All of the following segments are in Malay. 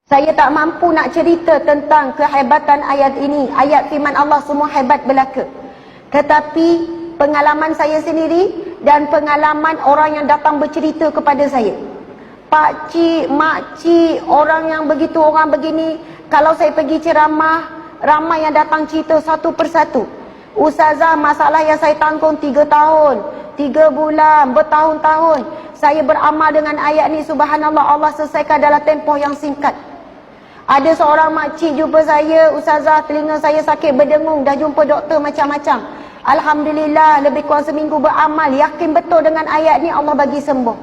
Saya tak mampu nak cerita tentang kehebatan ayat ini. Ayat firman Allah semua hebat belaka. Tetapi pengalaman saya sendiri dan pengalaman orang yang datang bercerita kepada saya. Pak cik, mak cik, orang yang begitu, orang begini. Kalau saya pergi ceramah, ramai yang datang cerita satu persatu. Ustazah, masalah yang saya tanggung 3 tahun, 3 bulan, bertahun-tahun. Saya beramal dengan ayat ni, subhanallah, Allah selesaikan dalam tempoh yang singkat. Ada seorang makcik jumpa saya, Ustazah, telinga saya sakit berdengung, dah jumpa doktor macam-macam. Alhamdulillah, lebih kurang seminggu beramal, yakin betul dengan ayat ni Allah bagi sembuh.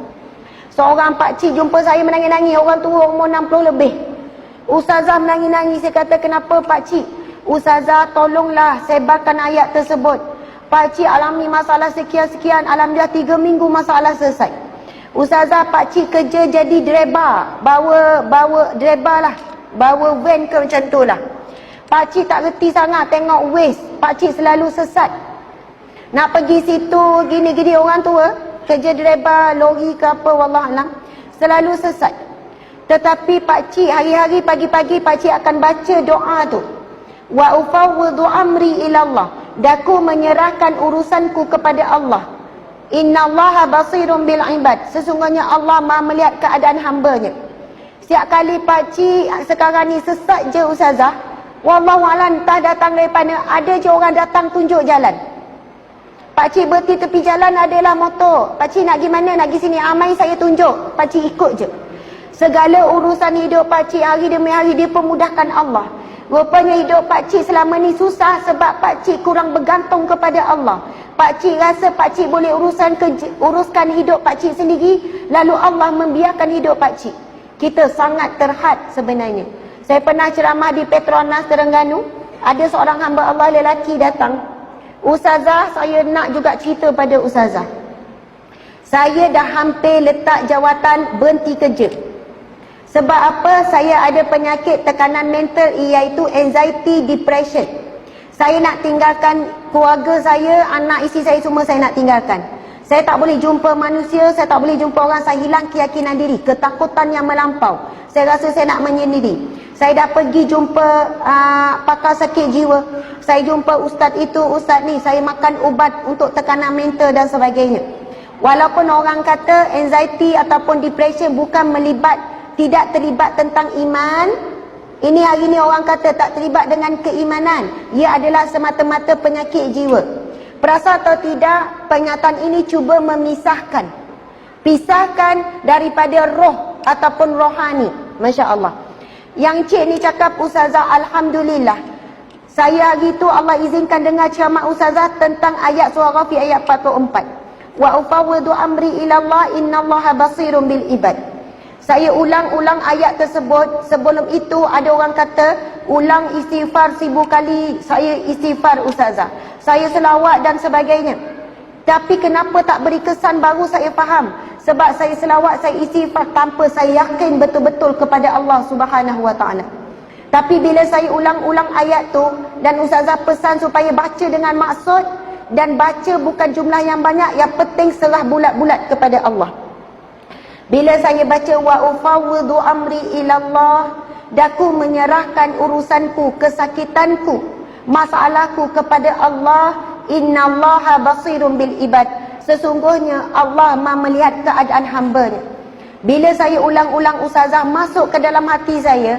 Seorang pakcik jumpa saya menangis-nangis, orang tua umur 60 lebih. Ustazah menangis-nangis, saya kata, kenapa pakcik? Ustazah, tolonglah sebarkan ayat tersebut. Pakcik alami masalah sekian-sekian, alhamdulillah 3 minggu masalah selesai. Ustazah, pakcik kerja jadi driver, bawa driver lah, bawa van ke macam tu lah. Pakcik tak reti sangat tengok waste, pakcik selalu sesat. Nak pergi situ, gini-gini, orang tua kerja driver lori ke apa, wallahualam, selalu sesat. Tetapi pakcik hari-hari pagi-pagi pakcik akan baca doa tu. Wa ufawwidu amri ilallah. Daku menyerahkan urusanku kepada Allah. Innallaha basirun bil ibad. Sesungguhnya Allah Maha melihat keadaan hamba-Nya. Setiap kali pakcik sekarang ni sesat je Ustazah, wallahualam, entah datang daripada, ada je orang datang tunjuk jalan. Pakcik berhenti tepi jalan, adalah motor. Pakcik nak pergi mana, nak pergi sini, amai saya tunjuk. Pakcik ikut je. Segala urusan hidup pakcik hari demi hari dipermudahkan Allah. Rupanya hidup pakcik selama ni susah sebab pakcik kurang bergantung kepada Allah. Pakcik rasa pakcik boleh uruskan hidup pakcik sendiri, lalu Allah membiarkan hidup pakcik. Kita sangat terhad sebenarnya. Saya pernah ceramah di Petronas Terengganu. Ada seorang hamba Allah lelaki datang. Ustazah, saya nak juga cerita pada Ustazah. Saya dah hampir letak jawatan berhenti kerja. Sebab apa? Saya ada penyakit tekanan mental, iaitu anxiety, depression. Saya nak tinggalkan keluarga saya, anak isteri saya semua saya nak tinggalkan. Saya tak boleh jumpa manusia, saya tak boleh jumpa orang, saya hilang keyakinan diri, ketakutan yang melampau. Saya rasa saya nak menyendiri. Saya dah pergi jumpa pakar sakit jiwa. Saya jumpa ustaz itu, ustaz ni. Saya makan ubat untuk tekanan mental dan sebagainya. Walaupun orang kata anxiety ataupun depression bukan tidak terlibat tentang iman. Ini hari ni orang kata tak terlibat dengan keimanan. Ia adalah semata-mata penyakit jiwa. Perasa atau tidak, pernyataan ini cuba memisahkan. Pisahkan daripada roh ataupun rohani. Masya Allah. Yang cik ni cakap, Ustazah, Alhamdulillah, saya hari tu Allah izinkan dengar ceramah Ustazah tentang ayat surah Ghafir ayat 44. Wa ufawwidu amri ilallah innallaha basirun bil ibad. Saya ulang-ulang ayat tersebut. Sebelum itu ada orang kata, ulang istighfar 1000 kali. Saya istighfar Ustazah, saya selawat dan sebagainya. Tapi kenapa tak beri kesan, baru saya faham. Sebab saya selawat, saya istighfar tanpa saya yakin betul-betul kepada Allah Subhanahu Wa Taala. Tapi bila saya ulang-ulang ayat tu, dan Ustazah pesan supaya baca dengan maksud, dan baca bukan jumlah yang banyak, yang penting serah bulat-bulat kepada Allah. Bila saya baca wa ufawwidu amri ilallah, daku menyerahkan urusanku, kesakitanku, masalahku kepada Allah. Innallaha basirun bil ibad. Sesungguhnya Allah Maha melihat keadaan hamba-Nya. Bila saya ulang-ulang Ustazah, masuk ke dalam hati saya.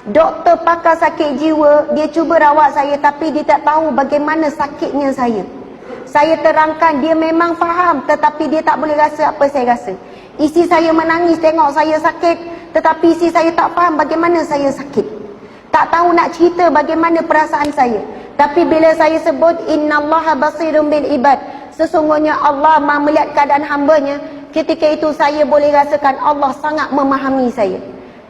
Doktor pakar sakit jiwa, dia cuba rawat saya, tapi dia tak tahu bagaimana sakitnya saya. Saya terangkan, dia memang faham, tetapi dia tak boleh rasa apa saya rasa. Isteri saya menangis tengok saya sakit, tetapi isteri saya tak faham bagaimana saya sakit. Tak tahu nak cerita bagaimana perasaan saya. Tapi bila saya sebut innallaha basirun bil ibad, sesungguhnya Allah Maha melihat keadaan hamba-Nya, ketika itu saya boleh rasakan Allah sangat memahami saya.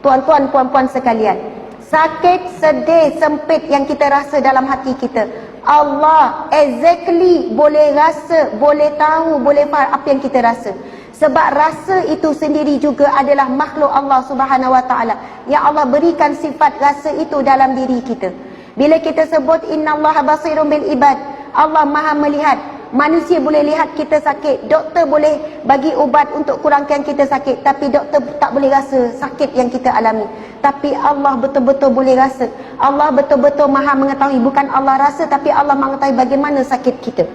Tuan-tuan, puan-puan sekalian, sakit, sedih, sempit yang kita rasa dalam hati kita, Allah exactly boleh rasa, boleh tahu, boleh faham apa yang kita rasa. Sebab rasa itu sendiri juga adalah makhluk Allah Subhanahu Wa Taala, yang Allah berikan sifat rasa itu dalam diri kita. Bila kita sebut innallaha basirun bil ibad, Allah Maha melihat, Manusia boleh lihat kita sakit, doktor boleh bagi ubat untuk kurangkan kita sakit, tapi doktor tak boleh rasa sakit yang kita alami. Tapi Allah betul-betul boleh rasa. Allah betul-betul maha mengetahui. Bukan Allah rasa, tapi Allah mengetahui bagaimana sakit kita.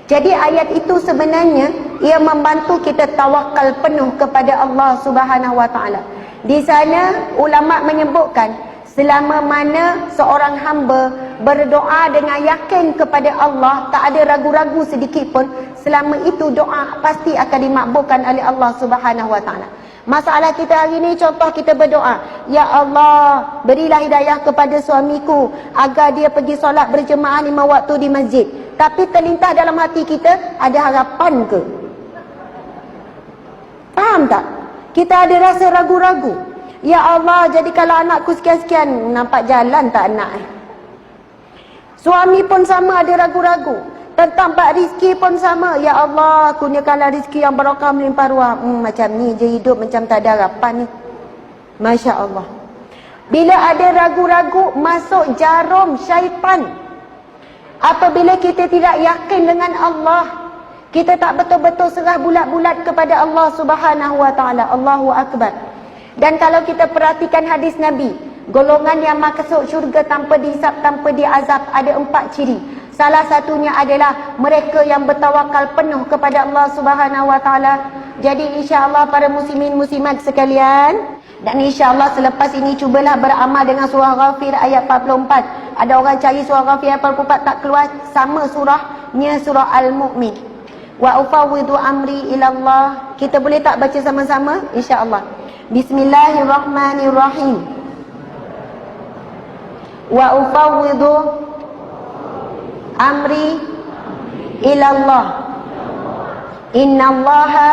Jadi ayat itu sebenarnya ia membantu kita tawakal penuh kepada Allah Subhanahu Wa Taala. Di sana ulama menyebutkan selama mana seorang hamba berdoa dengan yakin kepada Allah, tak ada ragu-ragu sedikit pun, selama itu doa pasti akan dimakbulkan oleh Allah Subhanahu Wa Taala. Masalah kita hari ini, contoh kita berdoa, ya Allah, berilah hidayah kepada suamiku agar dia pergi solat berjemaah 5 waktu di masjid. Tapi terlintas dalam hati kita, ada harapan ke? Faham tak? Kita ada rasa ragu-ragu. Ya Allah, jadikanlah anakku sekian-sekian. Nampak jalan tak anak? Suami pun sama ada ragu-ragu. Tentang bab rizki pun sama. Ya Allah, kurniakanlah rizki yang barakah melimpah ruah. Macam ni je hidup, macam tak ada harapan ni. Masya Allah. Bila ada ragu-ragu, masuk jarum syaitan. Apabila kita tidak yakin dengan Allah, kita tak betul-betul serah bulat-bulat kepada Allah Subhanahu Wa Taala. Allahu Akbar. Dan kalau kita perhatikan hadis Nabi, golongan yang masuk syurga tanpa dihisap, tanpa diazab, ada 4 ciri. Salah satunya adalah mereka yang bertawakal penuh kepada Allah Subhanahu Wa Taala. Jadi insya-Allah para muslimin muslimat sekalian, dan insya-Allah selepas ini cubalah beramal dengan surah Ghafir ayat 44. Ada orang cari surah Ghafir ayat 44 tak keluar, sama surahnya surah Al-Mu'min. Wa ufawwidu amri ila Allah. Kita boleh tak baca sama-sama? Insya-Allah. Bismillahirrahmanirrahim. Wa ufawwidu amri ila Allah. Innallaha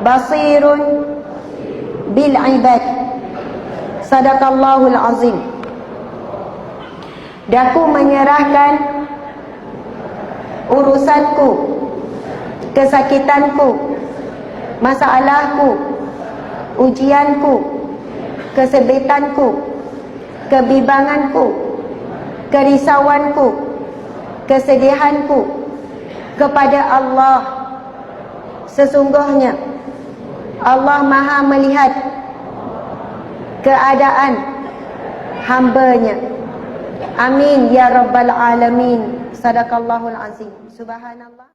basirun bil ibad. Sadaqallahul azim. Daku menyerahkan urusanku, kesakitanku, masalahku, ujianku, kesebitanku, kebimbanganku, kerisauanku, kesedihanku kepada Allah. Sesungguhnya Allah Maha melihat keadaan hamba-Nya. Amin ya rabbal alamin. Sadaqallahul azim. Subhanallah.